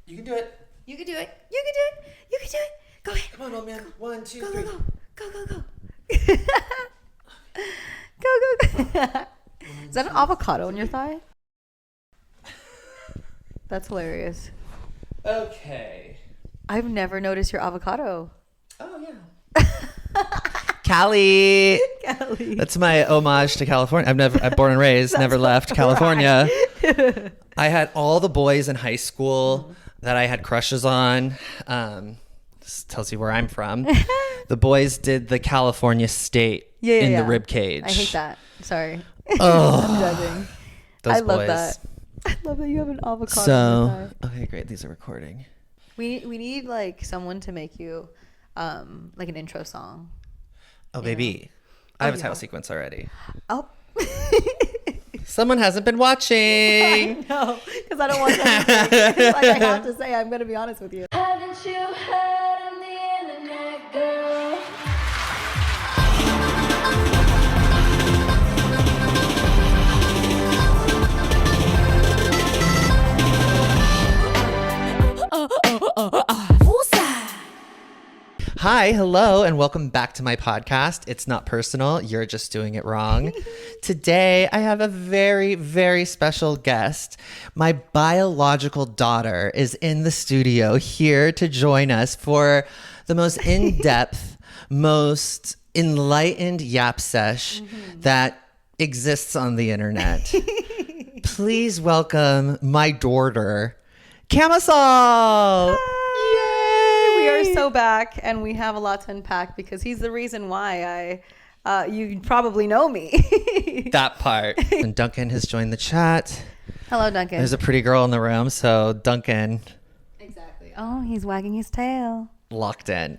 You can do it. You can do it. You can do it. You can do it. Go ahead. Come on, old man. 1, 2, Go, 3. go, go. Go, go, go. Go. Is that an avocado on your thigh? That's hilarious. Okay. I've never noticed your avocado. Oh, yeah. Cali. Cali. That's my homage to California. I'm born and raised, never left California. I had all the boys in high school that I had crushes on. This tells you where I'm from. The boys did the California State in the rib cage. I hate that. Sorry. Oh, I'm judging. I love that. I love that you have an avocado. So, okay, great. These are recording. We need like someone to make you like an intro song. Oh, baby. I have a title sequence already. Oh. Someone hasn't been watching. No, because I don't want to. Like I have to say, I'm going to be honest with you. Haven't you heard on the internet, girl? Hi, hello, and welcome back to my podcast. It's not personal. You're just doing it wrong. Today, I have a very, very special guest. My biological daughter is in the studio here to join us for the most in-depth, most enlightened yap sesh that exists on the internet. Please welcome my daughter, Camisole. We are so back, and we have a lot to unpack because he's the reason why you probably know me. That part. And Duncan has joined the chat. Hello, Duncan. There's a pretty girl in the room, so Duncan. Exactly. Oh, he's wagging his tail. Locked in.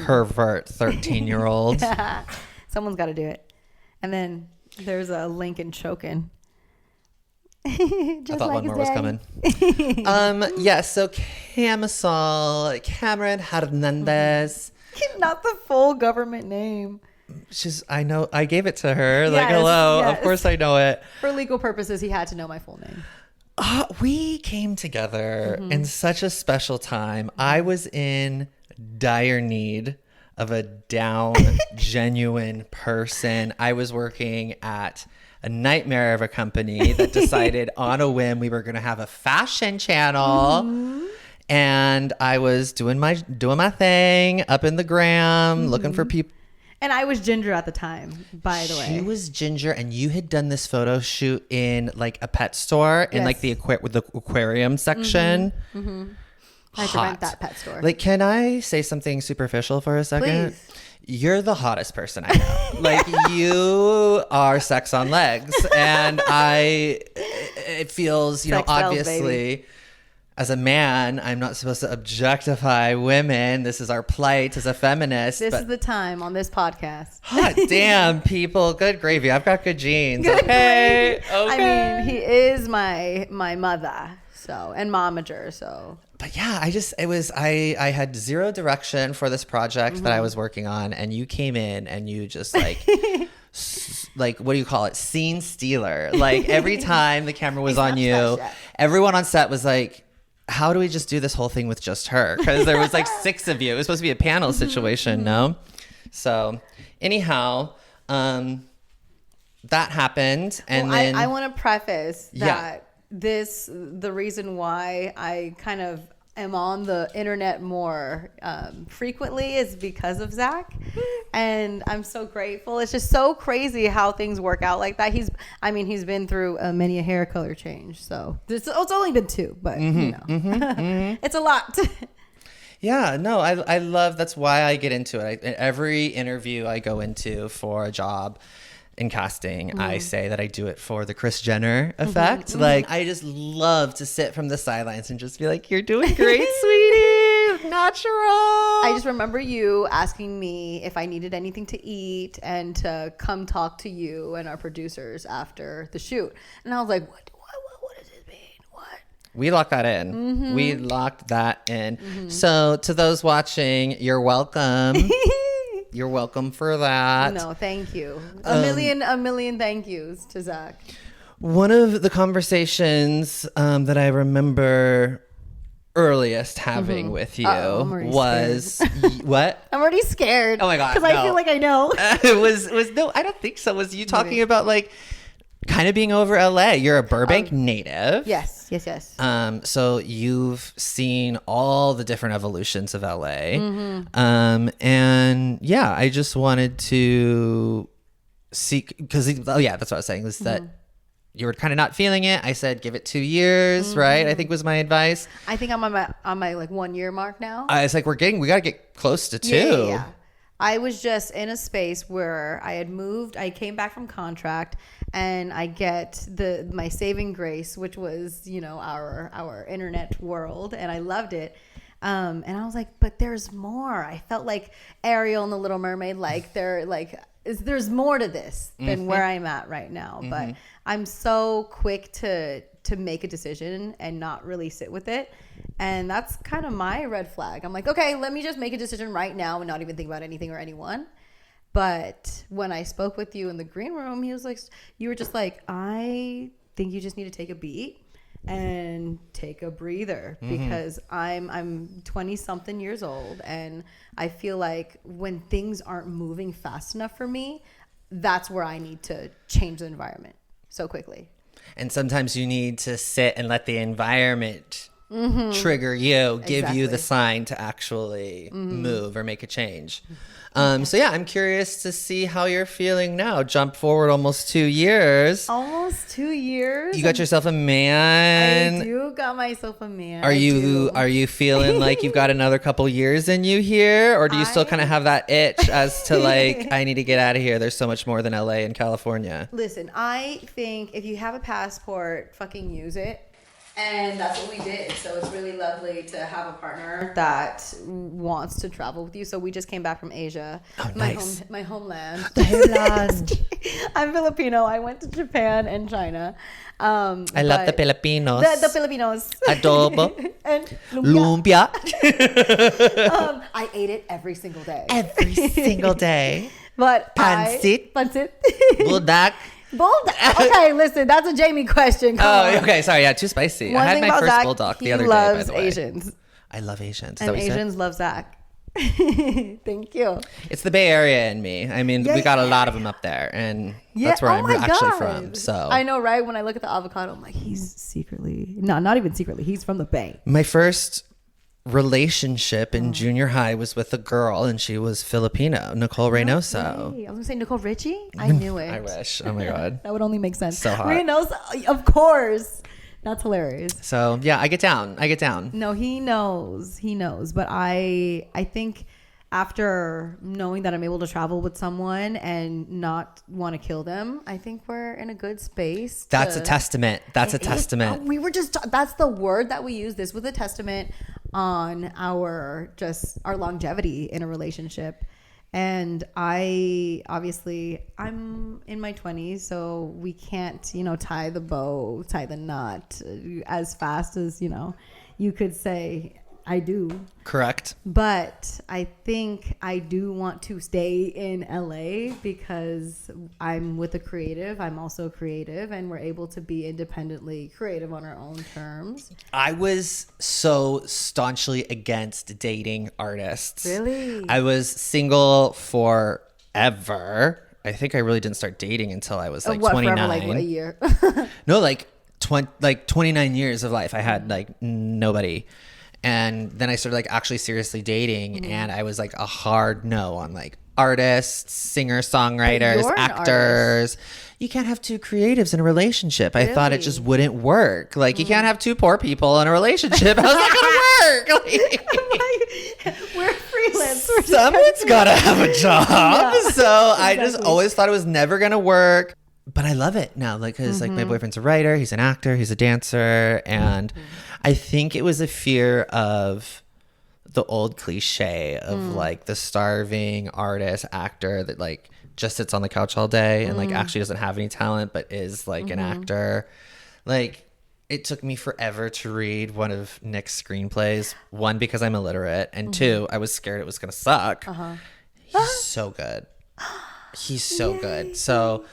Pervert 13-year-old. Someone's got to do it. And then there's a Lincoln choking. I thought one more was coming. Yes, so Camisole, Cameron Hernandez. Not the full government name. I know, I gave it to her. Like, hello, yes. Of course I know it. For legal purposes, he had to know my full name. We came together in such a special time. I was in dire need of a down, genuine person. I was working at a nightmare of a company that decided on a whim we were going to have a fashion channel. And I was doing my thing up in the gram, looking for people. And I was Ginger at the time, by the way. She was Ginger, and you had done this photo shoot in like a pet store in like the aquarium section. I had to rent that pet store. Like, can I say something superficial for a second? Please. You're the hottest person I know. Like, you are sex on legs. And it feels, you know, obviously, as a man, I'm not supposed to objectify women. This is our plight as a feminist. This is the time on this podcast. Hot damn, people. Good gravy. I've got good genes. Okay. I mean, he is my mother, so, and momager, so. But yeah, I had zero direction for this project that I was working on, and you came in and you just like, like, what do you call it? Scene stealer. Like, every time the camera was on you, everyone on set was like, how do we just do this whole thing with just her? Because there was like 6 of you. It was supposed to be a panel situation, no? So anyhow, that happened. And then I want to preface that the reason why I kind of am on the internet more frequently is because of Zach. And I'm so grateful. It's just so crazy how things work out like that. He's been through many a hair color change. So it's only been 2, but you know, it's a lot. Yeah, no, I love, that's why I get into it. Every interview I go into for a job in casting, I say that I do it for the Kris Jenner effect. Like, I just love to sit from the sidelines and just be like, you're doing great, sweetie. Natural. I just remember you asking me if I needed anything to eat and to come talk to you and our producers after the shoot. And I was like, what does this mean? What? We locked that in. We locked that in. So to those watching, you're welcome. You're welcome for that. No, thank you. A million thank yous to Zach. One of the conversations that I remember earliest having with you was what? I'm already scared. Oh my God. Because I feel like I know. It was no, I don't think so. Was you talking about like kind of being over LA? You're a Burbank native. Yes. So you've seen all the different evolutions of LA. And yeah, I just wanted to see, because that's what I was saying, was that you were kind of not feeling it. I said, give it 2 years, right? I think was my advice. I think I'm on my like 1 year mark now. It's like, we got to get close to 2. Yeah. I was just in a space where I had moved. I came back from contract, and I get my saving grace, which was, you know, our internet world, and I loved it. And I was like, but there's more. I felt like Ariel and the Little Mermaid, like there's more to this than where I'm at right now. But I'm so quick to make a decision and not really sit with it. And that's kind of my red flag. I'm like, okay, let me just make a decision right now and not even think about anything or anyone. But when I spoke with you in the green room, you were just like, I think you just need to take a beat and take a breather, because I'm 20 something years old, and I feel like when things aren't moving fast enough for me, that's where I need to change the environment so quickly. And sometimes you need to sit and let the environment trigger you, give you the sign to actually move or make a change. So yeah, I'm curious to see how you're feeling now. Jump forward almost 2 years. Almost 2 years. You got yourself a man. I do got myself a man. Are you feeling like you've got another couple years in you here, or do you still kind of have that itch as to like, I need to get out of here? There's so much more than LA and California. Listen, I think if you have a passport, fucking use it. And that's what we did. So it's really lovely to have a partner that wants to travel with you. So we just came back from Asia. Oh, nice. My homeland. The homeland. I'm Filipino. I went to Japan and China. I love the Filipinos. The Filipinos. Adobo. And lumpia. I ate it every single day. Every single day. But Pancit. Buldak. Okay, listen, that's a Jamie question. Come on. Okay, sorry, yeah, too spicy. I had my first bulldog the other day, by the way. Asians. I love Asians. And Asians love Zach. Thank you. It's the Bay Area in me. I mean, we got a lot of them up there, and that's where I'm actually from. So I know, right? When I look at the avocado, I'm like, he's secretly, not even secretly, he's from the Bay. My first relationship in junior high was with a girl, and she was Filipino, Nicole Reynoso. I was gonna say Nicole Richie. I knew it. I wish. Oh my God. That would only make sense. So hot. Reynoso, of course. That's hilarious. So yeah, I get down. No, he knows. But I think after knowing that I'm able to travel with someone and not want to kill them, I think we're in a good space. That's a testament. That's a testament. We were just, that's the word that we use. This was a testament on our longevity in a relationship. And I'm in my 20s, so we can't, tie the bow, tie the knot as fast as, you could say I do. Correct. But I think I do want to stay in LA because I'm with a creative. I'm also creative, and we're able to be independently creative on our own terms. I was so staunchly against dating artists. Really? I was single forever. I think I really didn't start dating until I was like 29. Forever, like a year? No, like 29 years of life. I had like nobody. And then I started like actually seriously dating, and I was like a hard no on like artists, singer songwriters, actors. You can't have two creatives in a relationship. Really? I thought it just wouldn't work. Like you can't have two poor people in a relationship. How's that gonna work? We're freelance. Someone's gotta have a job. Yeah, so I just always thought it was never gonna work. But I love it now, like, because like my boyfriend's a writer, he's an actor, he's a dancer, and I think it was a fear of the old cliche of like the starving artist actor that like just sits on the couch all day and like actually doesn't have any talent but is like an actor. Like it took me forever to read one of Nick's screenplays. One, because I'm illiterate, and two, I was scared it was gonna suck. He's so good. He's so good. So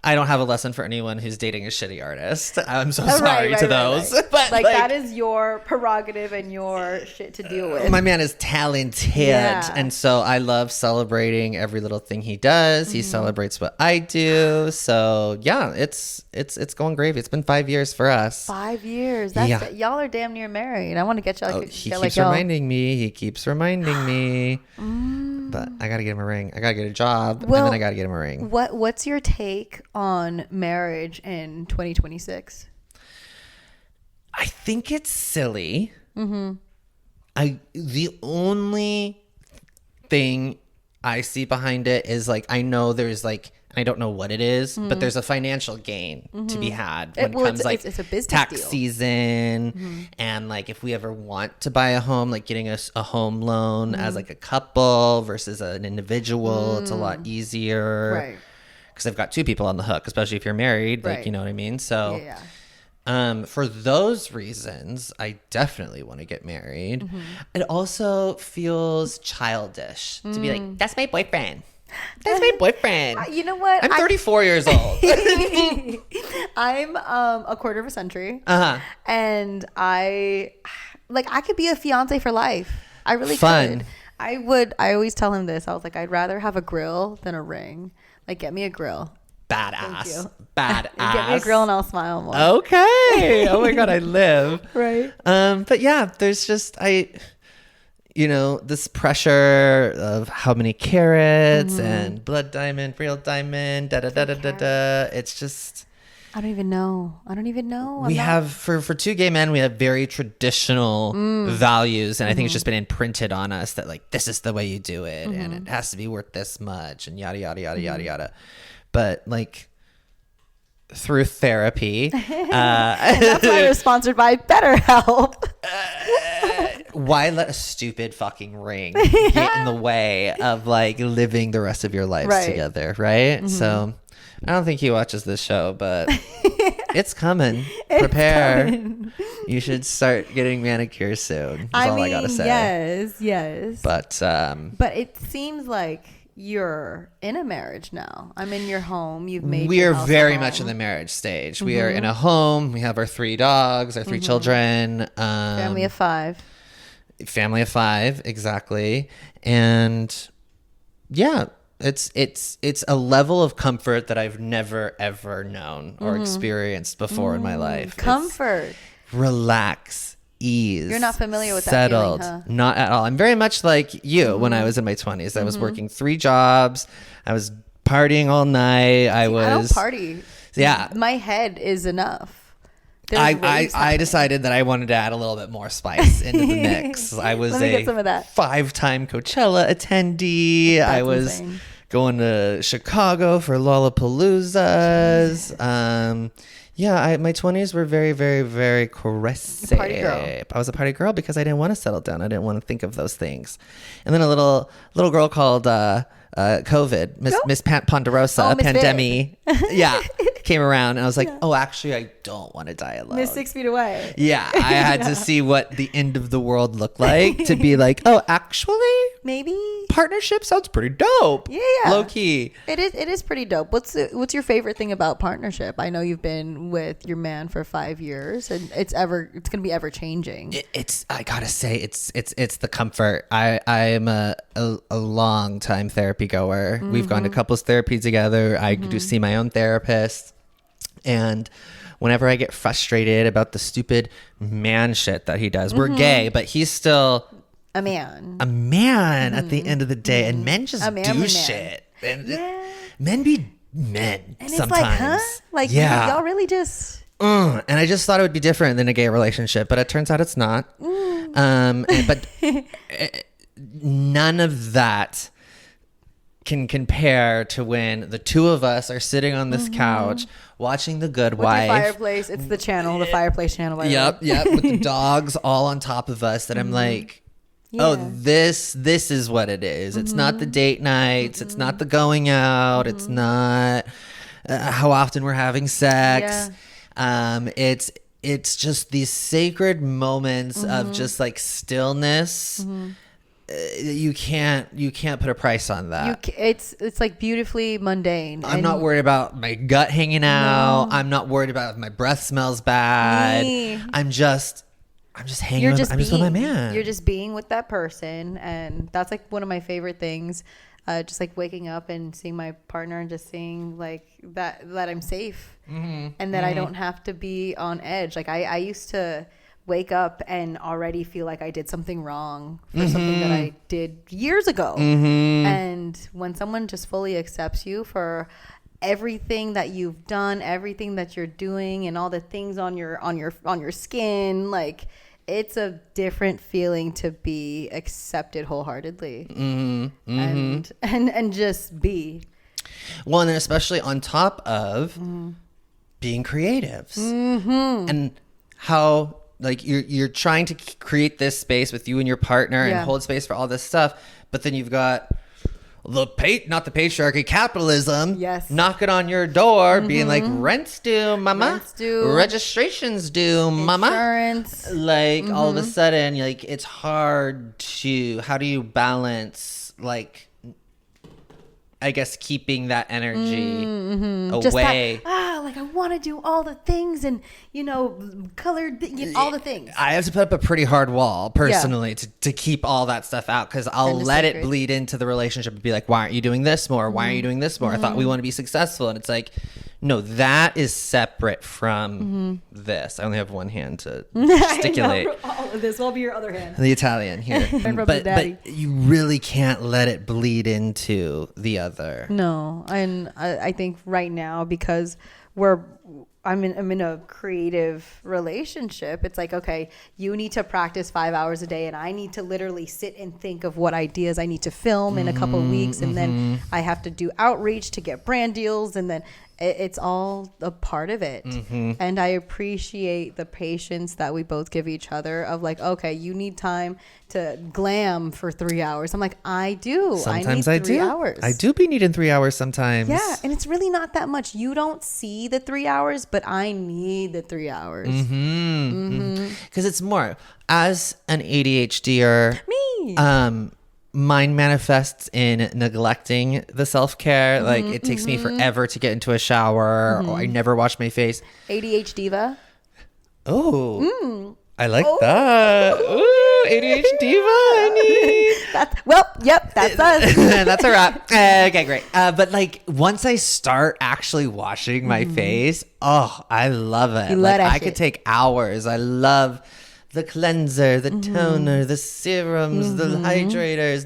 I don't have a lesson for anyone who's dating a shitty artist. I'm so sorry to those. Right. But like that is your prerogative and your shit to deal with. My man is talented. Yeah. And so I love celebrating every little thing he does. He celebrates what I do. So yeah, it's going gravy. It's been 5 years for us. 5 years. That's y'all are damn near married. I want to get y'all. He keeps reminding me. He keeps reminding me. But I got to get him a ring. I got to get a job. And then I got to get him a ring. What's your take on marriage in 2026? I think it's silly. The only thing I see behind it is like, I know there's like, I don't know what it is, but there's a financial gain to be had when it comes like it's a business tax deal. Season. And like, if we ever want to buy a home, like getting a home loan as like a couple versus an individual, it's a lot easier. Right. Because I've got two people on the hook, especially if you're married, like, you know what I mean? So for those reasons, I definitely want to get married. It also feels childish to be like, that's my boyfriend. That's my boyfriend. You know what? I'm 34 years old. I'm a quarter of a century. And I could be a fiance for life. I really could. I always tell him this. I was like, I'd rather have a grill than a ring. Like, get me a grill. Badass. Badass. Get me a grill and I'll smile more. Okay. Oh my God, I live. Right. But yeah, there's just, this pressure of how many carats and blood diamond, real diamond, da-da-da-da-da-da. It's just... I don't even know. We have, for two gay men, we have very traditional values. And I think it's just been imprinted on us that, like, this is the way you do it. And it has to be worth this much and yada, yada, yada, yada, yada. But, like, through therapy... and that's why we're sponsored by BetterHelp. Why let a stupid fucking ring get in the way of, like, living the rest of your lives together, right? So... I don't think he watches this show, but it's coming. Prepare. Coming. You should start getting manicures soon. That's all I gotta say. Yes. But it seems like you're in a marriage now. I'm in your home. You've made. We are very much in the marriage stage. We are in a home. We have our 3 dogs, our 3 children. Family of 5. Family of 5, exactly. And yeah. It's a level of comfort that I've never ever known or experienced before in my life. Comfort. It's relax, ease. You're not familiar with settled. That feeling, huh? Not at all. I'm very much like you when I was in my 20s. I was working 3 jobs. I was partying all night. I don't party. Yeah. My head is enough. I decided that I wanted to add a little bit more spice into the mix. I was a 5-time Coachella attendee. That's I was insane. Going to Chicago for Lollapaloozas. My 20s were very, very, very crazy. Party girl. I was a party girl because I didn't want to settle down. I didn't want to think of those things. And then a little girl called COVID, Miss Ponderosa, Pandemic, came around, and I was like, oh, actually, I don't want to die alone. Miss 6 feet away. Yeah, I had to see what the end of the world looked like to be like, oh, actually, maybe partnership sounds pretty dope. Yeah, low key. It is pretty dope. What's your favorite thing about partnership? I know you've been with your man for 5 years, and it's gonna be ever changing. I gotta say, it's the comfort. I am a long time therapy goer. We've gone to couples therapy together. I do see my own therapist. And whenever I get frustrated about the stupid man shit that he does, we're gay, but he's still a man. At the end of the day. And men just do shit. And men be men and sometimes. It's like, huh? Like, y'all really just... And I just thought it would be different than a gay relationship, but it turns out it's not. But none of that can compare to when the two of us are sitting on this couch watching The Good Wife. The fireplace. It's the channel, the fireplace channel. Yep. With the dogs all on top of us that I'm like, oh, this is what it is. It's not the date nights. It's not the going out. It's not how often we're having sex. It's just these sacred moments of just like stillness you can't put a price on that. It's like beautifully mundane. I'm not worried about my gut hanging out. No. I'm not worried about if my breath smells bad. I'm just hanging I'm just with my man. You're just being with that person, and that's like one of my favorite things. Just like waking up and seeing my partner and just seeing like that I'm safe, and that I don't have to be on edge. Like I used to wake up and already feel like I did something wrong for something that I did years ago. And when someone just fully accepts you for everything that you've done, everything that you're doing, and all the things on your skin, like it's a different feeling to be accepted wholeheartedly. And just be. Well, and then especially on top of being creatives and how like you're trying to create this space with you and your partner and hold space for all this stuff, but then you've got not the patriarchy, capitalism knocking on your door, being like, rent's due, mama, registration's due, mama, insurance. Like all of a sudden, like it's hard to, how do you balance, like, I guess keeping that energy away. Just that, like I want to do all the things and, colored, all the things. I have to put up a pretty hard wall personally to keep all that stuff out, because I'll let it bleed into the relationship and be like, why aren't you doing this more? Why aren't you doing this more? I thought we want to be successful. And it's like, no, that is separate from this. I only have one hand to gesticulate. This will be your other hand. The Italian here. but you really can't let it bleed into the other. No. And I think right now, because I'm in a creative relationship, it's like, okay, you need to practice 5 hours a day, and I need to literally sit and think of what ideas I need to film in a couple of weeks, and then I have to do outreach to get brand deals, and then it's all a part of it. And I appreciate the patience that we both give each other of like, okay, you need time to glam for 3 hours. I'm like, I do. Sometimes I need 3 hours. I do be needing 3 hours sometimes. Yeah, and it's really not that much. You don't see the 3 hours, but I need the 3 hours. Because it's more, as an ADHDer, mine manifests in neglecting the self-care. Like it takes me forever to get into a shower, or I never wash my face. ADHD diva. Oh, I like that. Ooh, ADHD diva, honey. That's us. That's a wrap. Okay, great. But like once I start actually washing my face, I love it. Like I could take hours. I love the cleanser, the toner, the serums, the hydrators,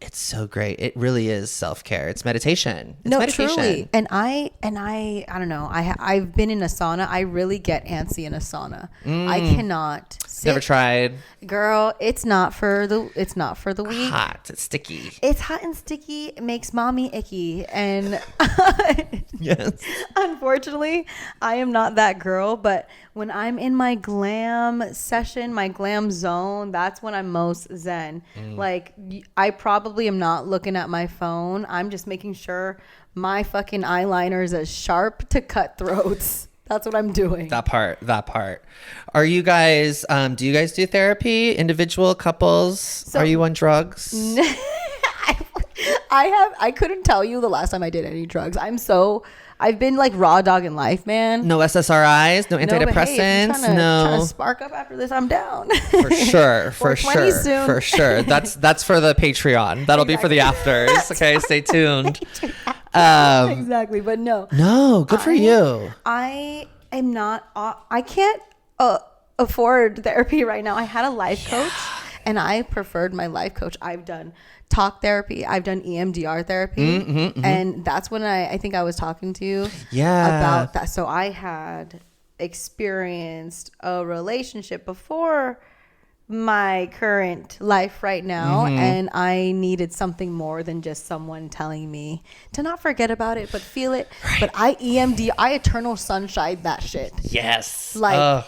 It's so great. It really is self-care. It's meditation. It's meditation. Truly. And I don't know. I've been in a sauna. I really get antsy in a sauna. I cannot sit. Never tried. Girl, it's not for the weak. Hot. It's sticky. It's hot and sticky. It makes mommy icky. And yes. Unfortunately, I am not that girl, but when I'm in my glam session, my glam zone, that's when I'm most zen. Like I probably am not looking at my phone. I'm just making sure my fucking eyeliner is as sharp to cut throats. That's what I'm doing. That part. Are you guys, do you guys do therapy? Individual, couples? Are you on drugs? I couldn't tell you the last time I did any drugs. I've been like raw dog in life, man. No SSRIs, no antidepressants, trying to spark up after this, I'm down. For sure. That's for the Patreon. That'll be for the afters. Okay, stay tuned. Exactly, but no. No, good for you. I am not. I can't afford therapy right now. I had a life coach, and I preferred my life coach. I've done talk therapy. I've done EMDR therapy. And that's when I think I was talking to you about that. So I had experienced a relationship before my current life right now, and I needed something more than just someone telling me to not forget about it, but feel it. Right. But I eternal sunshine that shit. Yes. Like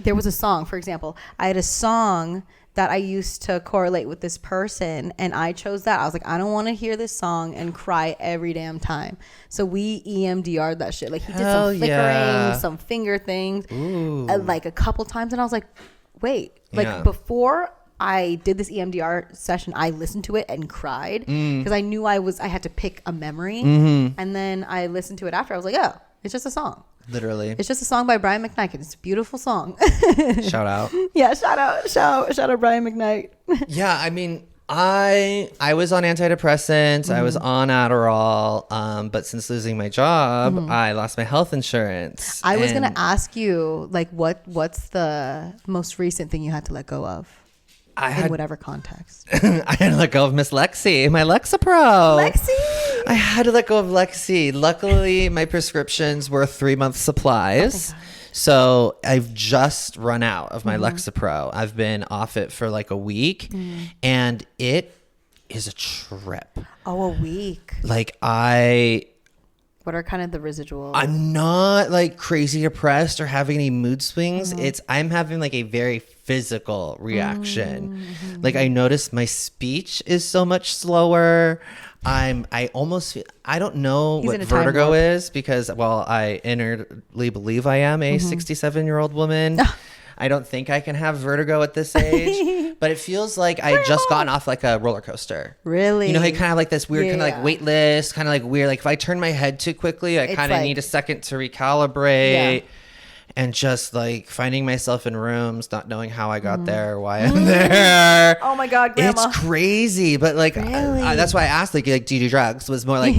there was a song, for example. I had a song that I used to correlate with this person, and I chose that. I was like, I don't want to hear this song and cry every damn time. So we EMDR'd that shit. Like he did some flickering, some finger things, like a couple times, and I was like, wait, like before I did this EMDR session, I listened to it and cried because I knew I had to pick a memory. And then I listened to it after. I was like, oh, it's just a song. Literally. It's just a song by Brian McKnight. It's a beautiful song. Shout out. Yeah, shout out Brian McKnight. Yeah, I mean, I was on antidepressants. I was on Adderall. But since losing my job, I lost my health insurance. I was gonna ask you, like, what's the most recent thing you had to let go of? In whatever context. I had to let go of Miss Lexi, my Lexapro. Lexi! I had to let go of Lexi. Luckily, my prescriptions were 3-month supplies. So I've just run out of my Lexapro. I've been off it for like a week, and it is a trip. Oh, a week. Like what are kind of the residual? I'm not like crazy depressed or having any mood swings. I'm having like a very physical reaction. Like I notice my speech is so much slower. I almost feel, I don't know what vertigo is because, well, I inwardly believe I am a 67-year-old woman. I don't think I can have vertigo at this age, but it feels like I just gotten off like a roller coaster. Really? You know, I kind of like this weird kind of like weightless, kind of like weird. Like if I turn my head too quickly, I kind of need a second to recalibrate. And just like finding myself in rooms, not knowing how I got there, why I'm there. Oh my God, Grandma. It's crazy. But like, really? That's why I asked, like, do you do drugs? Was more like,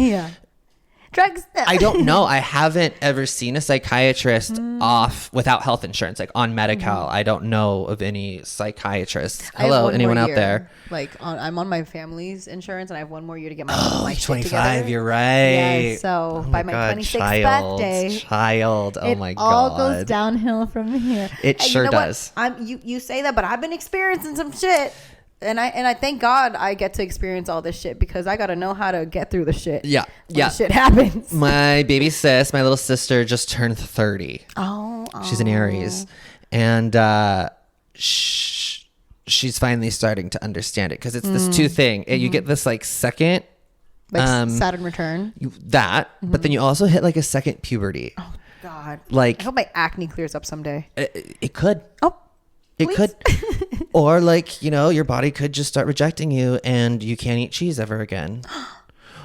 drugs. I don't know. I haven't ever seen a psychiatrist off without health insurance, like on Medi-Cal. I don't know of any psychiatrists. Hello, anyone out there? Like I'm on my family's insurance, and I have one more year to get my shit 25. together. You're right. Yeah, so by my 26th birthday, oh my God, it all goes downhill from here. It sure does. You say that, but I've been experiencing some shit. And I thank God I get to experience all this shit because I got to know how to get through the shit. Yeah. When shit happens. My baby sis, my little sister, just turned 30. Oh. She's an Aries. And she's finally starting to understand it because it's this two thing. You get this like second. Like Saturn return. But then you also hit like a second puberty. Oh, God. Like, I hope my acne clears up someday. It could. Oh. It could. Or like, you know, your body could just start rejecting you and you can't eat cheese ever again.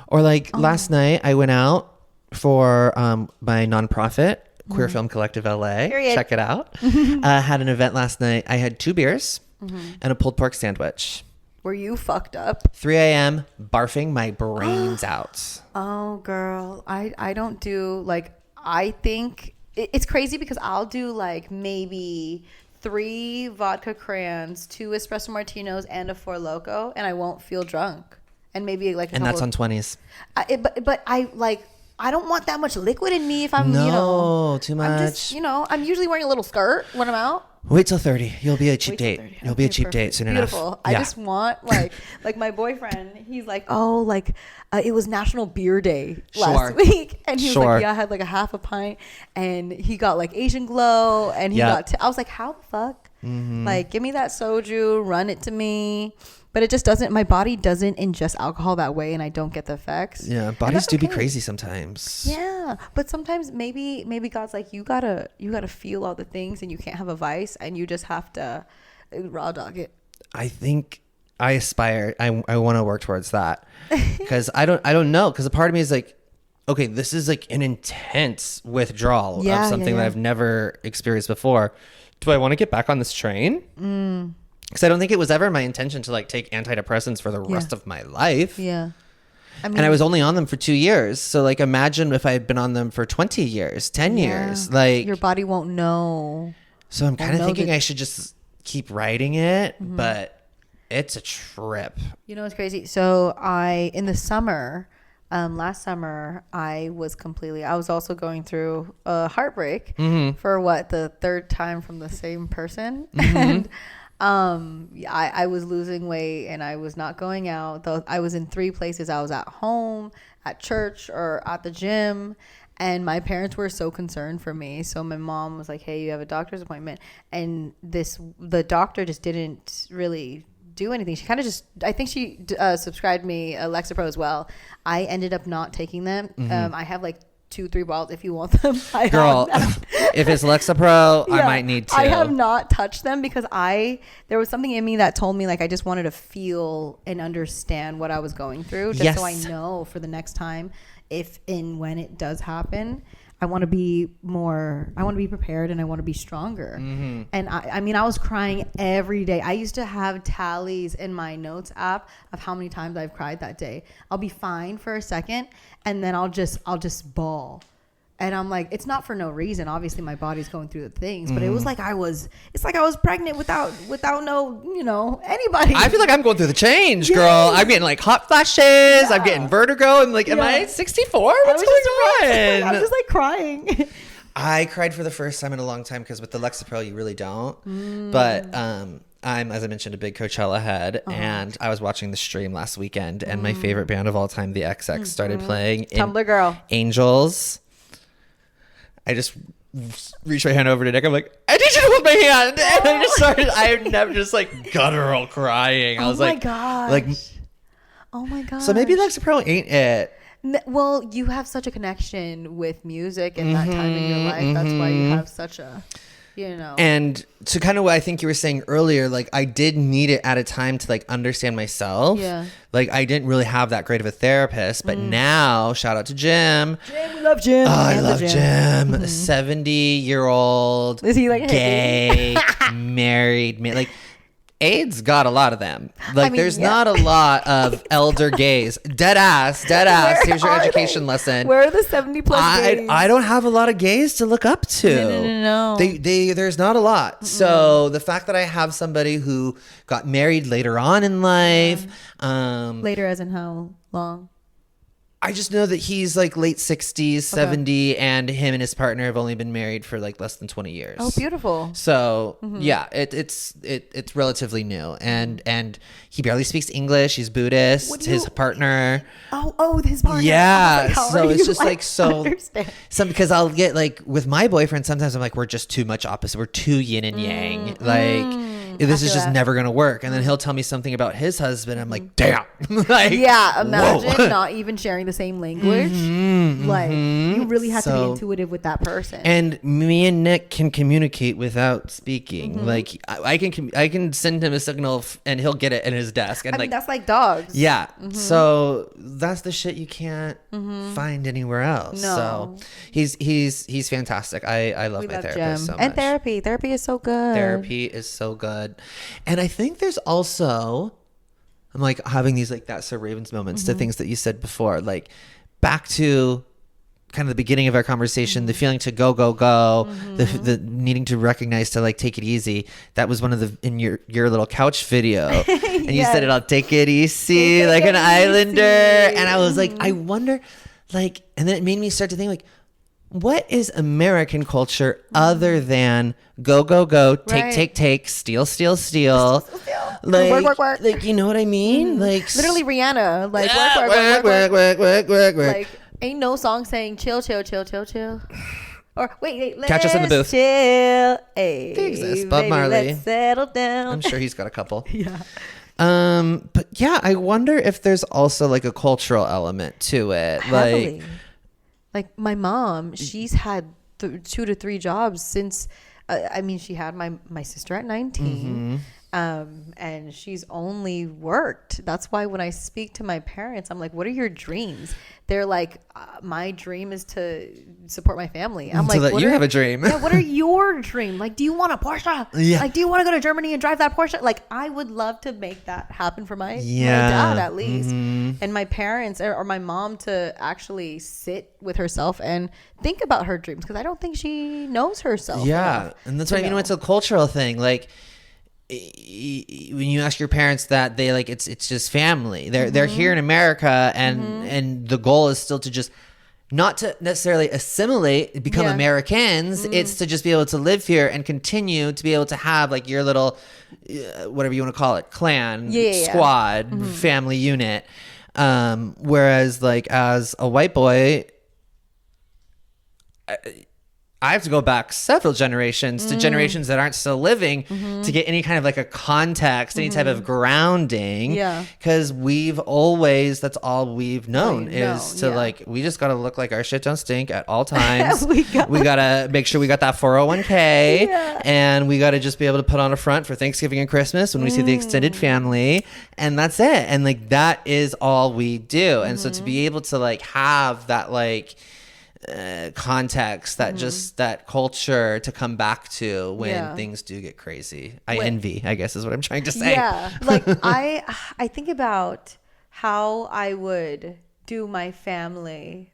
Or like last night I went out for my nonprofit, Queer Film Collective LA. Period. Check it out. Had an event last night. I had 2 beers and a pulled pork sandwich. Were you fucked up? 3 a.m. barfing my brains out. Oh, girl. I don't do like, I think it's crazy because I'll do like maybe 3 vodka crayons, 2 espresso martinos, and a Four Loko, and I won't feel drunk. And maybe like and that's on 20s. But I don't want that much liquid in me if I'm, too much. I'm just, I'm usually wearing a little skirt when I'm out. Wait till 30. You'll be a cheap date. You'll be a cheap date soon enough. Beautiful. I just want like my boyfriend, he's like, it was National Beer Day last week. And he was like, yeah, I had like a half a pint and he got like Asian Glow and he got, I was like, how the fuck? Like, give me that soju, run it to me. But it just doesn't, my body doesn't ingest alcohol that way and I don't get the effects. Yeah, bodies do be crazy sometimes. Yeah, but sometimes maybe God's like, you gotta feel all the things and you can't have a vice and you just have to raw dog it. I think I aspire, I want to work towards that because I don't know, because a part of me is like, okay, this is like an intense withdrawal of something that I've never experienced before. Do I want to get back on this train? Because I don't think it was ever my intention to like take antidepressants for the rest of my life. Yeah. And I was only on them for 2 years. So like, imagine if I had been on them for 20 years, 10 years, like your body won't know. So I'm kind of thinking I should just keep writing it, but it's a trip. You know, it's crazy. So in the summer, last summer, I was also going through a heartbreak for the 3rd time from the same person. And I was losing weight and I was not going out. Though I was in 3 places. I was at home, at church, or at the gym. And my parents were so concerned for me. So my mom was like, hey, you have a doctor's appointment. And the doctor just didn't really do anything. She kind of I think she subscribed me a Lexapro as well. I ended up not taking them. I have like 2-3 bottles if you want them. Girl, if it's Lexapro, I might need to. I have not touched them because there was something in me that told me like I just wanted to feel and understand what I was going through, just so I know for the next time, if and when it does happen, I want to be prepared, and I want to be stronger. And I mean, I was crying every day. I used to have tallies in my notes app of how many times I've cried that day. I'll be fine for a second, and then I'll just bawl. And I'm like, it's not for no reason. Obviously, my body's going through the things, but it was like it's like I was pregnant without no, anybody. I feel like I'm going through the change, girl. I'm getting like hot flashes. I'm getting vertigo. And like, am I 64? What's going on? I'm just like crying. I cried for the first time in a long time because with the Lexapro, you really don't. But I'm, as I mentioned, a big Coachella head, and I was watching the stream last weekend, and my favorite band of all time, the XX, started playing. Tumblr girl. Angels. I just reached my hand over to Nick. I'm like, I need you to hold my hand. And I just started, I never just like guttural crying. I was like, oh my gosh. So maybe Lexapro ain't it. Well, you have such a connection with music in that time in your life. That's why you have such a, And to kind of what I think you were saying earlier, like I did need it at a time to like understand myself. Yeah. Like I didn't really have that great of a therapist, but now shout out to Jim. Jim, we love Jim. Oh, I love Jim. 70-year-old. Is he like gay, married man? Like AIDS got a lot of them. Like there's not a lot of elder gays. Dead ass. Here's your education lesson. Where are the 70+ gays? I don't have a lot of gays to look up to. No. There's not a lot. So the fact that I have somebody who got married later on in life. Later as in how long? I just know that he's like late 60s, 70, and him and his partner have only been married for like less than 20 years. Oh, beautiful. So yeah, it's relatively new, and he barely speaks English. He's Buddhist. His partner. Oh, his partner. Yeah. Like, so it's just like so. Understand. Some because I'll get like with my boyfriend. Sometimes I'm like we're just too much opposite. We're too yin and yang. This is just never gonna work. And then he'll tell me something about his husband. I'm like, damn. Like, yeah. Imagine not even sharing the same language. Like you really have to be intuitive with that person. And me and Nick can communicate without speaking. Like I can send him a signal and he'll get it in his desk. And I mean, that's like dogs. Yeah. So that's the shit you can't find anywhere else. No. So he's fantastic. I love my therapist so much. And therapy is so good. Therapy is so good. And I think there's also, I'm like having these like That's So Ravens moments to things that you said before, like back to kind of the beginning of our conversation, the feeling to go, the needing to recognize to like take it easy. That was one of the, in your little couch video. And you said I'll take it easy like an islander. And I was like, I wonder like, and then it made me start to think like, what is American culture other than go, take, steal. Like, work. Like, you know what I mean? Like, literally Rihanna. Like, work. Like, ain't no song saying chill. Or wait, let's Catch us in the booth. Chill. Hey, they exist. Bob Marley. Let's settle down. I'm sure he's got a couple. Yeah. But yeah, I wonder if there's also like a cultural element to it. Heavily. Like my mom, she's had 2 to 3 jobs since, she had my sister at 19. And she's only worked. That's why when I speak to my parents, I'm like, what are your dreams? They're like, my dream is to support my family. I'm like, you have a dream. Yeah, what are your dreams? Like, do you want a Porsche? Yeah. Like, do you want to go to Germany and drive that Porsche? Like, I would love to make that happen for my dad at least. And my parents or my mom to actually sit with herself and think about her dreams. Because I don't think she knows herself. Yeah. And that's what I mean. It's a cultural thing. Like, when you ask your parents that, they like it's just family. They're here in America, and the goal is still to just not to necessarily assimilate, become Americans. It's to just be able to live here and continue to be able to have like your little whatever you want to call it, clan, squad, family unit. Whereas like as a white boy, I have to go back several generations to generations that aren't still living to get any kind of like a context, any type of grounding. Yeah. Because that's all we've known is to like, we just got to look like our shit don't stink at all times. we got to make sure we got that 401k and we got to just be able to put on a front for Thanksgiving and Christmas when we see the extended family. And that's it. And like, that is all we do. And so to be able to like have that like, context that just that culture to come back to when things do get crazy. I envy, I guess is what I'm trying to say. Yeah. Like I think about how I would do my family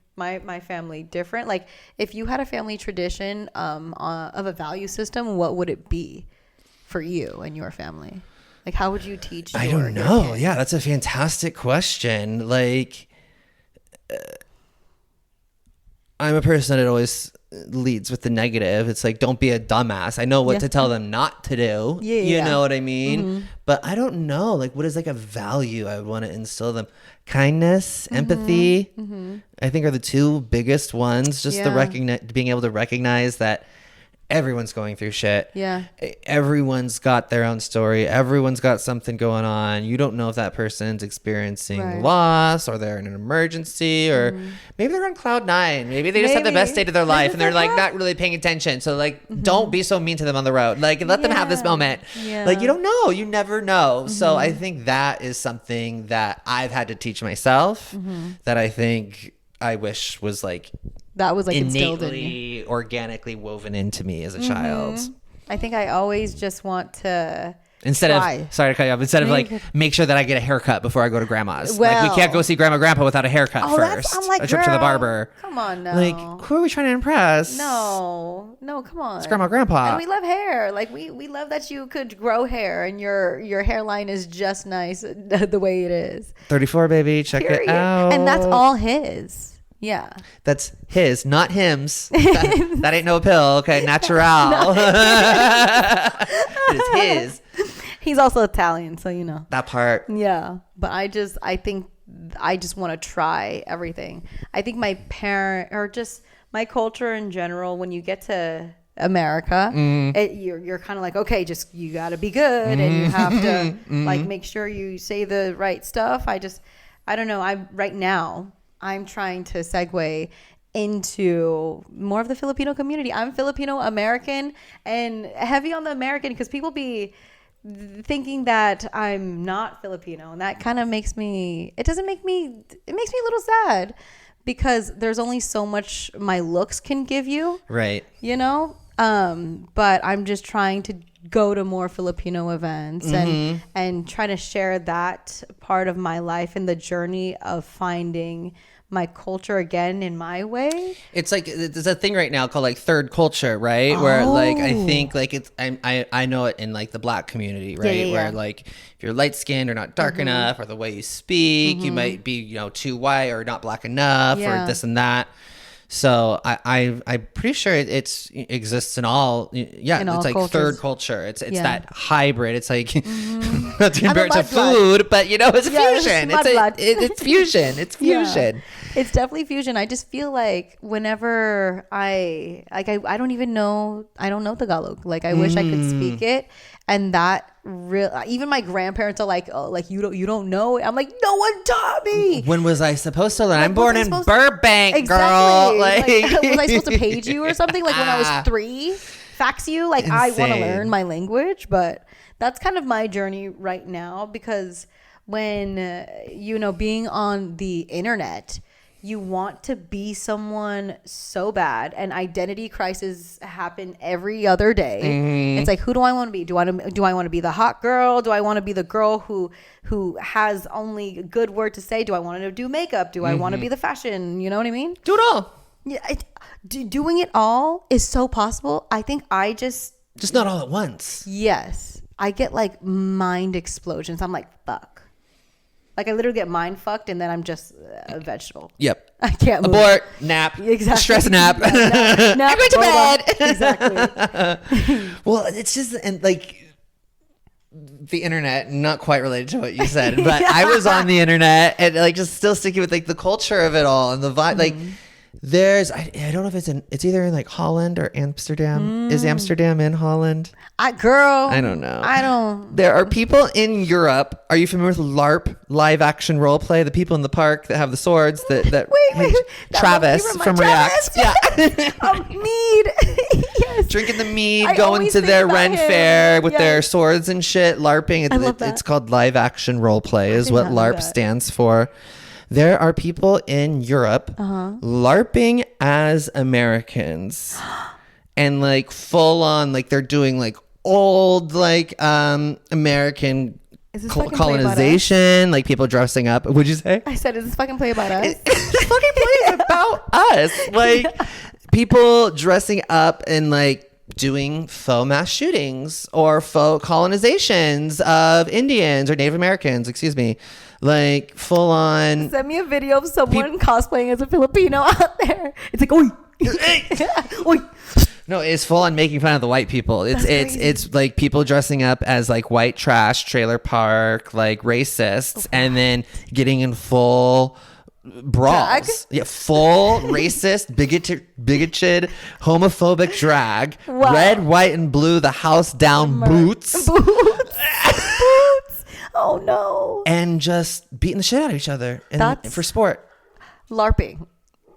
different. Like if you had a family tradition of a value system, what would it be for you and your family? Like how would you teach I don't know. Yeah, that's a fantastic question. Like I'm a person that always leads with the negative. It's like, don't be a dumbass. I know what to tell them not to do. You know what I mean? But I don't know. Like, what is like a value I would want to instill them? Kindness, empathy, I think are the two biggest ones. Just being able to recognize that everyone's going through shit. Yeah. Everyone's got their own story. Everyone's got something going on. You don't know if that person's experiencing loss or they're in an emergency or maybe they're on cloud nine. Maybe they just have the best day of their life and they're like not really paying attention. So like, don't be so mean to them on the road. Like let them have this moment. Yeah. Like you don't know. You never know. So I think that is something that I've had to teach myself that I think I wish was like, that was like innately, organically woven into me as a child. I think I always just want to instead of like make sure that I get a haircut before I go to grandma's. Like we can't go see grandma, grandpa without a haircut first. I'm like, a trip to the barber. Come on now. Like who are we trying to impress? No, come on. It's grandma, grandpa. And we love hair. Like we love that you could grow hair and your hairline is just nice the way it is. 34, baby. Check it out. And that's all his. Yeah. That's his, not him's. That ain't no pill. Okay. Natural. It's his. He's also Italian, so you know. That part. Yeah. But I think I just want to try everything. I think my parent or just my culture in general, when you get to America, you're kind of like, okay, just you got to be good and you have to like make sure you say the right stuff. I don't know. I'm trying to segue into more of the Filipino community. I'm Filipino American and heavy on the American because people be thinking that I'm not Filipino, and that kind of makes me a little sad because there's only so much my looks can give you. Right. You know? But I'm just trying to go to more Filipino events and try to share that part of my life and the journey of finding my culture again in my way. It's like there's a thing right now called like third culture, right? Where like I think like it's I know it in like the Black community, right? Where like if you're light skinned or not dark enough, or the way you speak, you might be too white or not Black enough, or this and that. So I'm pretty sure it exists in all. Yeah, it's like cultures. Third culture. It's that hybrid. It's like not to compare it to food, but it's fusion. It's fusion. It's fusion. Yeah. It's definitely fusion. I just feel like whenever I don't even know. I don't know Tagalog. Like I wish I could speak it, and that. Even my grandparents are like, oh, like you don't know it. I'm like, no one taught me. When was I supposed to learn? Like, I'm born in Burbank, exactly. Girl. Like, was I supposed to page you or something? Like when I was 3, fax you? Like I want to learn my language, but that's kind of my journey right now because when being on the internet, you want to be someone so bad, and identity crises happen every other day. It's like, who do I want to be? Do I want to be the hot girl? Do I want to be the girl who has only good word to say? Do I want to do makeup? Do I want to be the fashion? You know what I mean? Do it all. Yeah, doing it all is so possible. I think I just not all at once. Yes, I get like mind explosions. I'm like, fuck. Like I literally get mind fucked and then I'm just a vegetable. Yep. I can't move. Abort, nap, exactly. Stress nap. Nap, I'm going to bed. Exactly. Well, it's just, and like the internet, not quite related to what you said, but I was on the internet and like just still sticking with like the culture of it all and the vibe. Like I don't know if it's either in like Holland or Amsterdam. Is Amsterdam in Holland? I don't know. There are people in Europe. Are you familiar with LARP, live action role play? The people in the park that have the swords wait. Travis from React. Yeah. Mead. Yes. Drinking the mead, going to their Ren fair with their swords and shit, LARPing. I love that. It's called live action role play is what LARP stands for. There are people in Europe LARPing as Americans and like full on, like they're doing like old like American colonization, like people dressing up. What'd you say? I said, is this fucking play about us? This fucking play is about us. Like people dressing up and like doing faux mass shootings or faux colonizations of Indians or Native Americans, excuse me. Like full on. Send me a video of someone cosplaying as a Filipino out there. It's like, oi. Oi. No, it's full on making fun of the white people. It's like people dressing up as like white trash, trailer park, like racists, and then getting in full brawls. Yeah, full racist, bigoted, homophobic drag. Wow. Red, white, and blue. The house down boots. Oh no. And just beating the shit out of each other for sport. LARPing.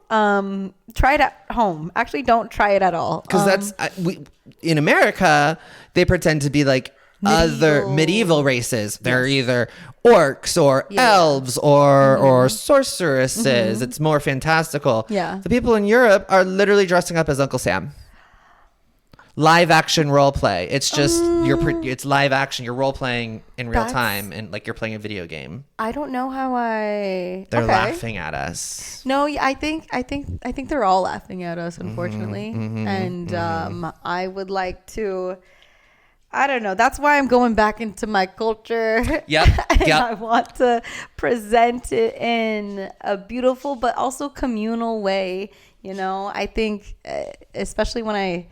Try it at home. Actually, don't try it at all. Because in America, they pretend to be like other medieval races. They're either orcs or elves or sorceresses. It's more fantastical. Yeah. The people in Europe are literally dressing up as Uncle Sam. Live action role play. It's just it's live action. You're role playing in real time and like you're playing a video game. I don't know how They're laughing at us. No, I think they're all laughing at us, unfortunately. I would like to. I don't know. That's why I'm going back into my culture. Yep. I want to present it in a beautiful but also communal way. You know, I think especially when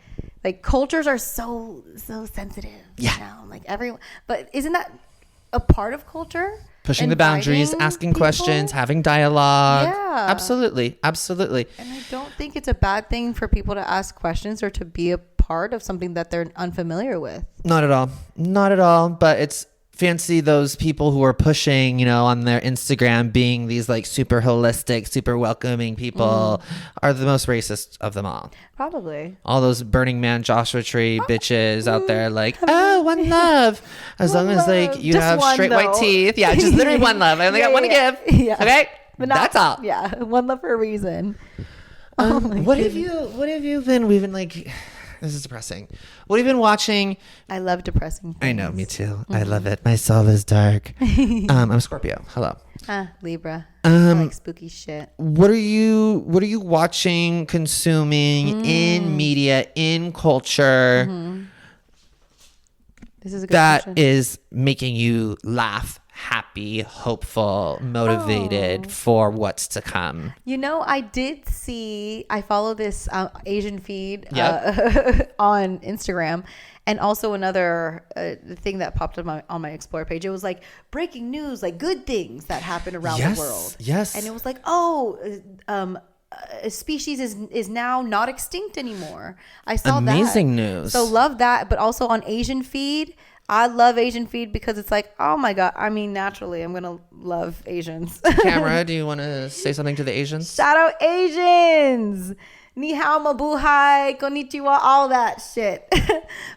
like cultures are so sensitive. Yeah. You know? Like everyone, but isn't that a part of culture? Pushing the boundaries, asking questions, having dialogue. Yeah. Absolutely. And I don't think it's a bad thing for people to ask questions or to be a part of something that they're unfamiliar with. Not at all. But it's fancy those people who are pushing, you know, on their Instagram being these like super holistic, super welcoming people are the most racist of them all. Probably. All those Burning Man Joshua Tree bitches out there like, oh, one love. As long as like you just have straight white teeth. Yeah, just literally one love. I only got one to give. Yeah. Okay? But that's all. Yeah, one love for a reason. What have you been, we've been like... This is depressing. What have you been watching? I love depressing things. I know, me too. I love it. My soul is dark. I'm a Scorpio. Hello. Libra. I like spooky shit. What are you watching, consuming in media, in culture This is a good question. is making you laugh, happy, hopeful, motivated for what's to come? You know, I follow this Asian feed on Instagram, and also another thing that popped up on my Explore page. It was like breaking news, like good things that happen around the world. Yes. And it was like, a species is now not extinct anymore. I saw amazing news. So love that. But also on Asian feed, I love Asian feed because it's like, oh my God. I mean, naturally, I'm going to love Asians. Camera, do you want to say something to the Asians? Shout out Asians. Ni hao, mabuhay, konnichiwa, all that shit.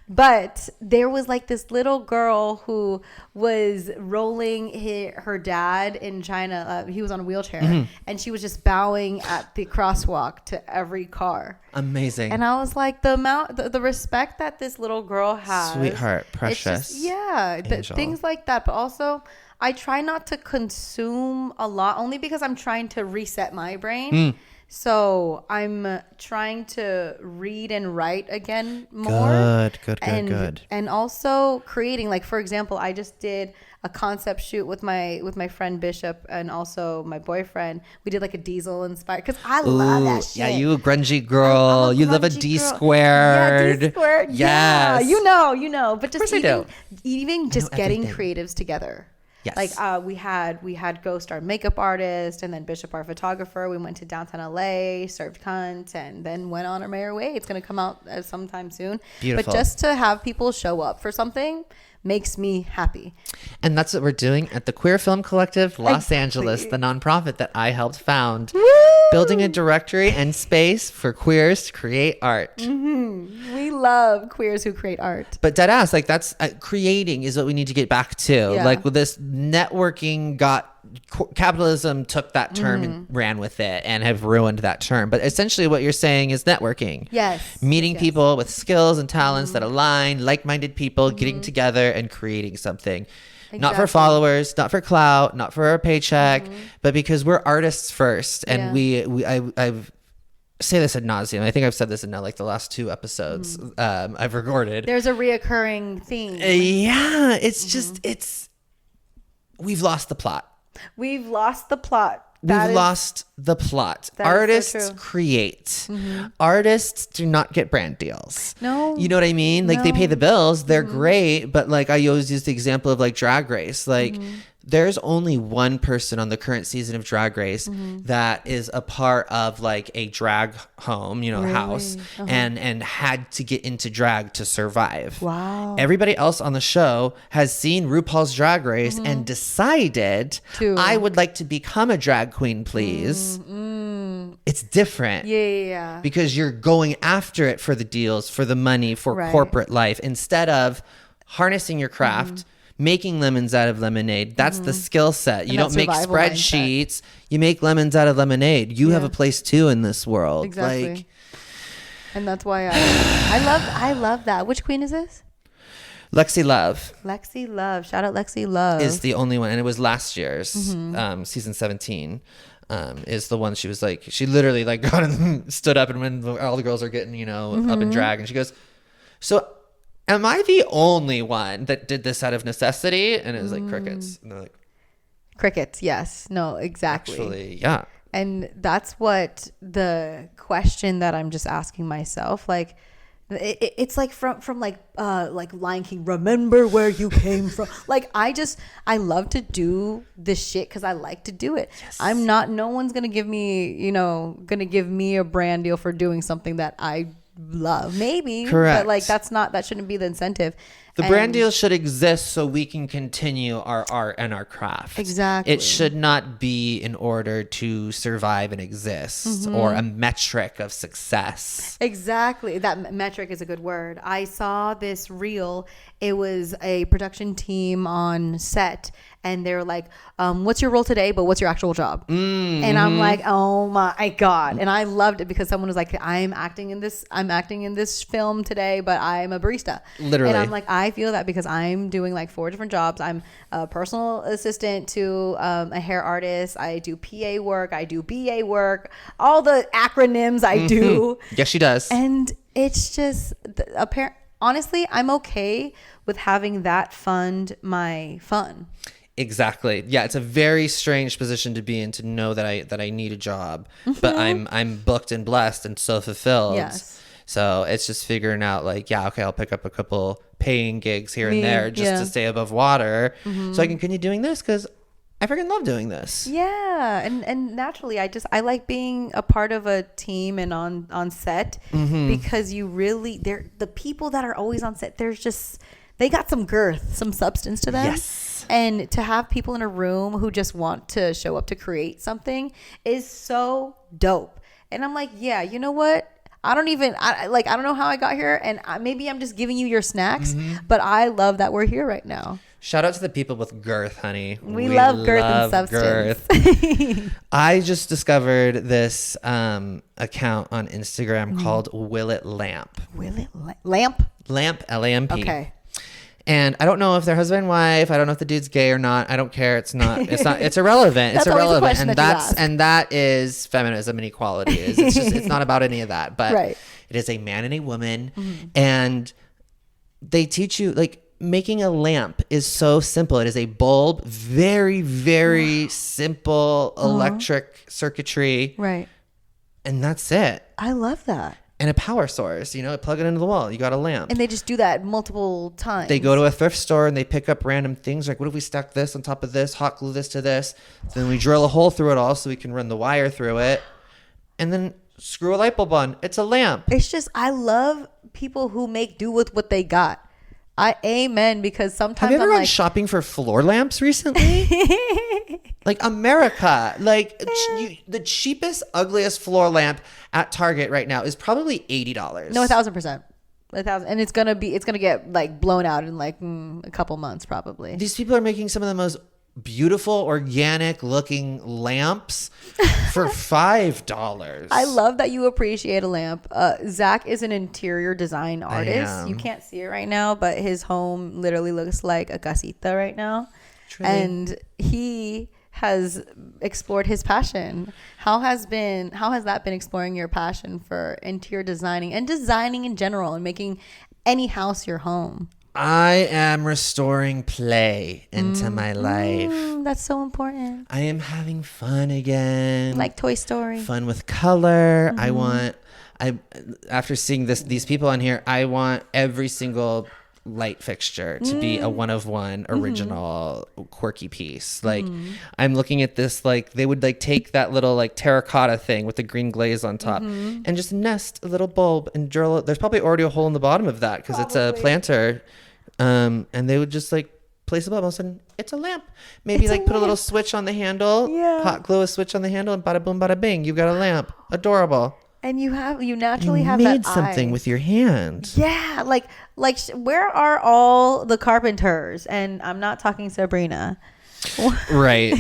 But there was like this little girl who was rolling her dad in China. He was on a wheelchair, and she was just bowing at the crosswalk to every car. Amazing. And I was like, the respect that this little girl has. Sweetheart, precious. Things like that. But also, I try not to consume a lot, only because I'm trying to reset my brain. So I'm trying to read and write again more. Good. And also creating, like, for example, I just did a concept shoot with my friend Bishop and also my boyfriend. We did like a diesel inspired, because I love that shit. Yeah, you a grungy girl. You love a D squared. Yeah, D squared. Yes. Yeah, you know. But just even just getting creatives together. Yes. Like we had Ghost, our makeup artist, and then Bishop, our photographer. We went to downtown LA, served cunt, and then went on our merry way. It's going to come out sometime soon. Beautiful. But just to have people show up for something makes me happy. And that's what we're doing at the Queer Film Collective Los Exactly. Angeles, the nonprofit that I helped found. Woo! Building a directory and space for queers to create art. We love queers who create art. But dead ass, like that's creating is what we need to get back to. Yeah. Like with this networking capitalism took that term and ran with it and have ruined that term. But essentially what you're saying is networking. Yes. Meeting Yes. people with skills and talents that align, like-minded people getting together and creating something. Not for Exactly. followers, not for clout, not for a paycheck, but because we're artists first. And I've say this ad nauseum. I think I've said this in like the last 2 episodes I've recorded. There's a reoccurring theme. Yeah, it's just, we've lost the plot. We've lost the plot. We've lost the plot. that is so Artists true. create. Artists do not get brand deals. No. You know what I mean? Like they pay No. the bills. They're great. But like I always use the example of like Drag Race. Like there's only one person on the current season of Drag Race that is a part of like a drag home, house, and had to get into drag to survive. Wow. Everybody else on the show has seen RuPaul's Drag Race and decided, I would like to become a drag queen, please. It's different. Yeah. Because you're going after it for the deals, for the money, for Right. corporate life, instead of harnessing your craft, making lemons out of lemonade. That's the skill set. You that don't make survival spreadsheets. You make lemons out of lemonade. You have Yeah. a place too in this world. Exactly. Like, And that's why I love that. Which queen is this? Lexi Love Lexi Love. Shout out Lexi Love. is the only one, and it was last year's season 17. Is the one she was like, she literally like got and stood up, and when all the girls are getting up in drag, and she goes, so am I the only one that did this out of necessity? And it was like crickets, and they're like, Crickets. Yes. No, exactly. actually, yeah. And that's what the question that I'm just asking myself, like, it's like from like Lion King, remember where you came from. Like I love to do this shit because I like to do it. Yes. No one's gonna give me a brand deal for doing something that I love. Maybe. Correct. But like that shouldn't be the incentive. The brand deal should exist so we can continue our art and our craft. Exactly. It should not be in order to survive and exist or a metric of success. Exactly. That metric is a good word. I saw this reel. It was a production team on set, and they were like, what's your role today, but what's your actual job? And I'm like, oh my God. And I loved it because someone was like, I'm acting in this film today, but I'm a barista. Literally. And I'm like, I feel that because I'm doing like 4 different jobs. I'm a personal assistant to a hair artist. I do PA work. I do BA work. All the acronyms I do. Yes, she does. And it's just apparent. Honestly, I'm okay with having that fund my fun. Exactly. Yeah, it's a very strange position to be in, to know that I need a job, but I'm booked and blessed and so fulfilled. Yes. So it's just figuring out like, yeah, okay, I'll pick up a couple paying gigs here and there just to stay above water, so I can continue doing this because I freaking love doing this. Yeah, and naturally, I like being a part of a team and on set because the people that are always on set, they got some girth, some substance to them. Yes. And to have people in a room who just want to show up to create something is so dope. And I'm like, yeah, you know what? I don't know how I got here, and maybe I'm just giving you your snacks, but I love that we're here right now. Shout out to the people with girth, honey. We love girth and substance. Girth. I just discovered this account on Instagram called Will It Lamp. Will it lamp? Lamp, L-A-M-P. Okay. And I don't know if they're husband and wife. I don't know if the dude's gay or not. I don't care. It's irrelevant. That's It's always a irrelevant. question And that you ask. that is feminism and equality. It's not about any of that. But Right. it is a man and a woman. And they teach you like making a lamp is so simple. It is a bulb, very, very simple electric circuitry. Right. And that's it. I love that. and a power source. Plug it into the wall. You got a lamp. And they just do that multiple times. They go to a thrift store and they pick up random things. Like, what if we stack this on top of this, hot glue this to this? Then we drill a hole through it all so we can run the wire through it. And then screw a light bulb on. It's a lamp. It's just, I love people who make do with what they got. Amen, because sometimes have you ever I'm gone shopping for floor lamps recently? Like America, like the cheapest, ugliest floor lamp at Target right now is probably $80. No, 1,000%. 1,000, and it's gonna get like blown out in like a couple months probably. These people are making some of the most beautiful, organic looking lamps for $5. I love that you appreciate a lamp. Zach is an interior design artist. You can't see it right now, but his home literally looks like a casita right now. Truly. And he has explored his passion. How has that been exploring your passion for interior designing and designing in general and making any house your home? I am restoring play into my life. That's so important. I am having fun again. Like Toy Story. Fun with color. After seeing these people on here, I want every single light fixture to be a one-of-one original quirky piece. Like I'm looking at this, like they would like take that little like terracotta thing with the green glaze on top and just nest a little bulb and drill it. There's probably already a hole in the bottom of that because it's a planter. And they would just like place a bulb. All of a sudden, it's a lamp. Maybe like put a little switch on the handle. Yeah. Hot glue a switch on the handle, and bada boom, bada bing. You've got a lamp. Adorable. And you naturally have that made something with your hand. Yeah, like where are all the carpenters? And I'm not talking Sabrina. Right.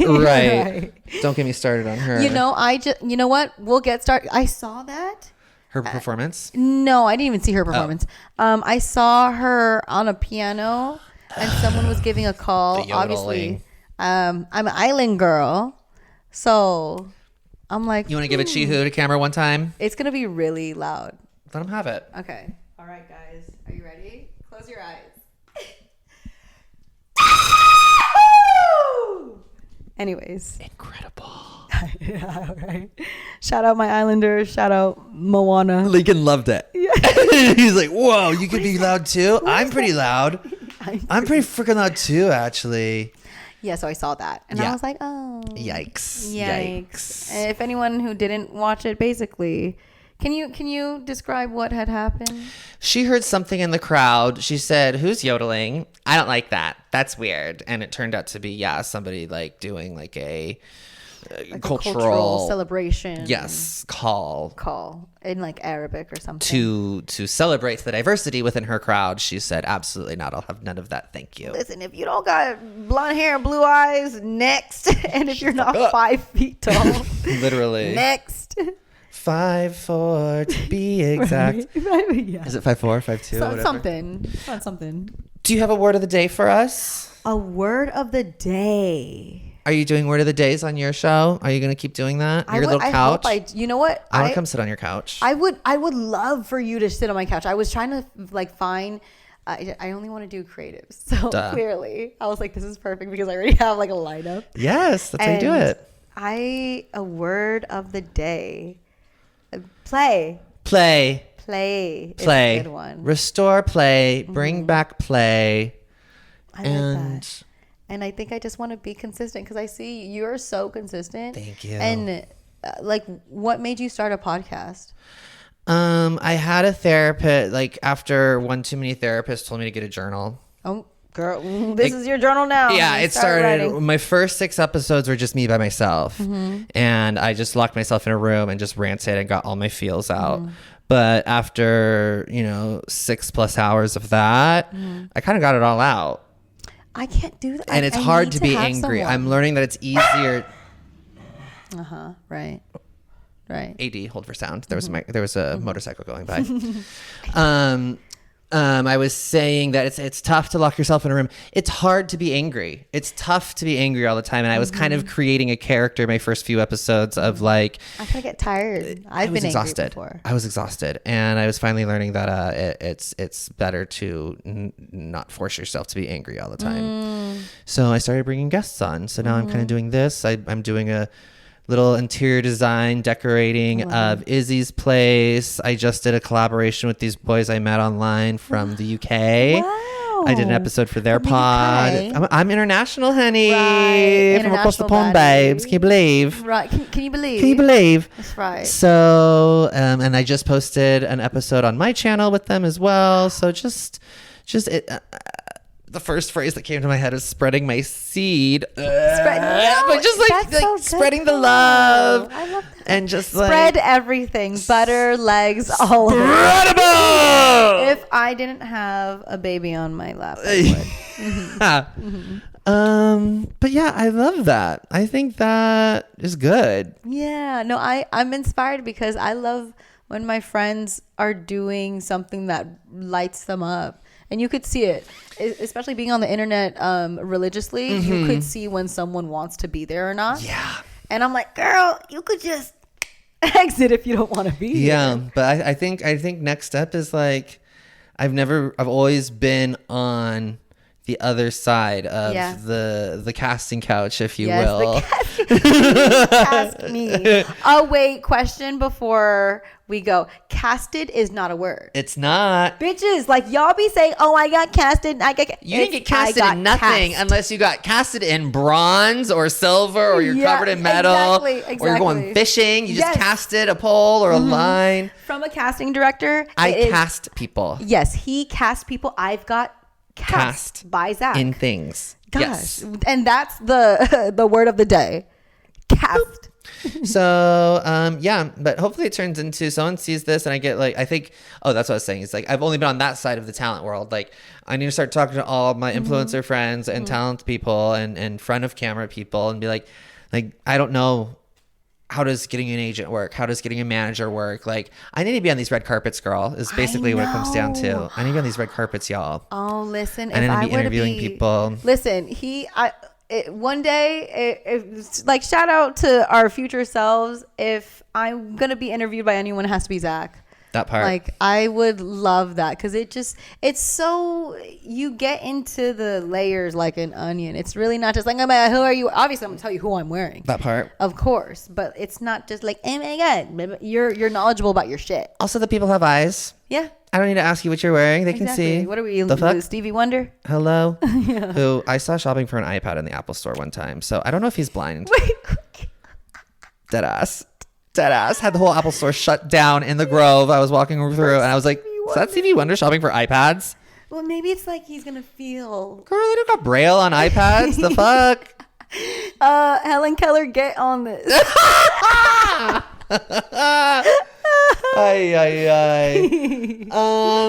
Don't get me started on her. You know what? We'll get started. I saw that. Her performance? No, I didn't even see her performance. I saw her on a piano, and someone was giving a call. Obviously, I'm an island girl, so I'm like, you want to give a chee-hoo to camera one time? It's gonna be really loud. Let them have it. Okay. All right, guys, are you ready? Close your eyes. Anyways, incredible. Yeah, right. Shout out my Islanders. Shout out Moana. Lincoln loved it. Yeah. He's like, whoa, you can be loud too? I'm pretty loud. I'm pretty freaking loud too, actually. Yeah, so I saw that. And I was like, oh. Yikes. And if anyone who didn't watch it, basically, can you describe what had happened? She heard something in the crowd. She said, who's yodeling? I don't like that. That's weird. And it turned out to be, somebody like doing like a cultural celebration. Yes, call in like Arabic or something to celebrate the diversity within her crowd. She said, absolutely not. I'll have none of that. Thank you. Listen, if you don't got blonde hair and blue eyes, next. And if you're not 5 feet tall, literally next. 5'4" to be exact. Right? Yeah. Is it 5'4", 5'2"? Something. Do you have a word of the day for us? A word of the day. Are you doing word of the days on your show? Are you going to keep doing that? Your little couch? You know what? I want to come sit on your couch. I would love for you to sit on my couch. I was trying to like find. I only want to do creatives, so clearly I was like, this is perfect because I already have like a lineup. Yes, that's how you do it. A word of the day. Play. Is a good one. Restore play. Bring back play. I like that. And I think I just want to be consistent because I see you're so consistent. Thank you. And what made you start a podcast? I had a therapist. Like after one too many therapists told me to get a journal. Oh, girl, this is your journal now. Yeah, it started. Writing. My first 6 episodes were just me by myself, and I just locked myself in a room and just ranted and got all my feels out. But after 6+ hours of that, I kind of got it all out. I can't do that. And it's hard to be angry. I'm learning that it's easier. Right. AD, hold for sound. There was a motorcycle going by. I was saying that it's tough to lock yourself in a room. It's hard to be angry. It's tough to be angry all the time. And I was kind of creating a character my first few episodes of like. I kind of get tired. I've been exhausted. Angry before. I was exhausted, and I was finally learning that it's better to not force yourself to be angry all the time. So I started bringing guests on. So now I'm kind of doing this. I'm doing little interior design decorating of Izzy's place. I just did a collaboration with these boys I met online from the UK. Wow. I did an episode for their From the pod. UK. I'm international, honey. Right. From across the International pond, baddie. babes. Can you believe? Right. Can you believe? Can you believe? That's right. So, and I just posted an episode on my channel with them as well. So just it. The first phrase that came to my head is spreading my seed. But just like so spreading the good. love. I love that. And just Spread everything. Butter, legs, all of it. Incredible! If I didn't have a baby on my lap, I would. But yeah, I love that. I think that is good. Yeah. No, I'm inspired because I love when my friends are doing something that lights them up. And you could see it, especially being on the internet religiously. You could see when someone wants to be there or not. Yeah. And I'm like, girl, you could just exit if you don't want to be Yeah, here. but I think next step is like I've always been on the other side of the casting couch, if you will. Ask me. Oh, wait, question before we go. Casted is not a word. It's not. Bitches, like y'all be saying, oh, I got casted. You didn't get casted in nothing unless you got casted in bronze or silver or you're covered in metal exactly. or you're going fishing. You just casted a pole or a line. From a casting director. I cast people. Yes, he cast people. I've got cast by Zach. In things. Gosh. Yes. And that's the word of the day. Cast. So yeah, but hopefully it turns into someone sees this and I get like, I think, that's what I was saying. It's like I've only been on that side of the talent world. Like I need to start talking to all of my influencer friends and talent people and front of camera people and be like I don't know, how does getting an agent work? How does getting a manager work? Like I need to be on these red carpets, girl, is basically what it comes down to. I need to be on these red carpets, y'all. Oh, listen, I need to be interviewing people. Listen, one day, like shout out to our future selves. If I'm gonna be interviewed by anyone, it has to be Zach. That part. Like I would love that because it's so you get into the layers like an onion. It's really not just like, oh my God, who are you? Obviously, I'm gonna tell you who I'm wearing. That part. Of course, but it's not just like, oh my God, you're knowledgeable about your shit. Also, the people have eyes. Yeah. I don't need to ask you what you're wearing. They can see. What are we? The fuck? Stevie Wonder? Hello? Yeah. Who I saw shopping for an iPad in the Apple store one time. So I don't know if he's blind. Wait. Deadass. Had the whole Apple store shut down in the Grove. I was walking through and I was like, is that Stevie Wonder shopping for iPads? Well, maybe it's like he's going to feel. Girl, they don't got Braille on iPads. The fuck? Helen Keller, get on this.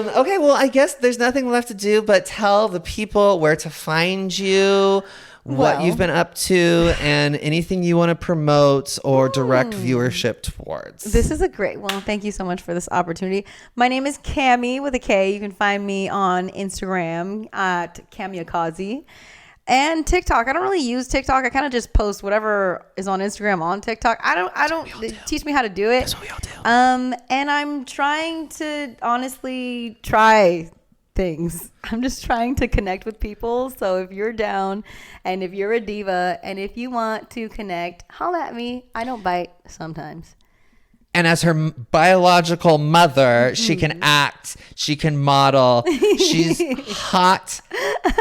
Okay, well, I guess there's nothing left to do but tell the people where to find you, what you've been up to, and anything you want to promote or direct viewership towards. This is a great one. Thank you so much for this opportunity. My name is Cami with a K. You can find me on Instagram at kamiyuhkaze. And TikTok. I don't really use TikTok. I kind of just post whatever is on Instagram on TikTok. I don't teach me how to do it. That's what we all do. And I'm trying to honestly try things. I'm just trying to connect with people. So if you're down and if you're a diva and if you want to connect, holla at me. I don't bite sometimes. And as her biological mother, she can act, she can model. She's hot,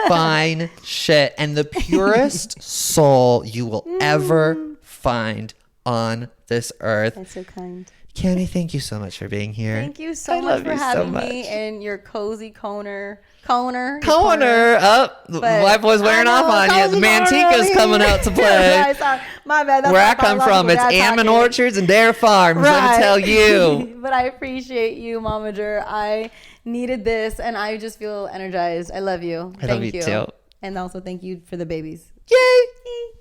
fine shit, and the purest soul you will ever find on this earth. That's so kind. Cami, thank you so much for being here. Thank you so much for having me in your cozy corner. Corner. Life was wearing off on you. The Manteca's coming out to play. My bad. That's where I come from, it's almond orchards and dairy farms. Right. Let me tell you. But I appreciate you, Momager. I needed this, and I just feel energized. I love you. I love you too. And also thank you for the babies. Yay.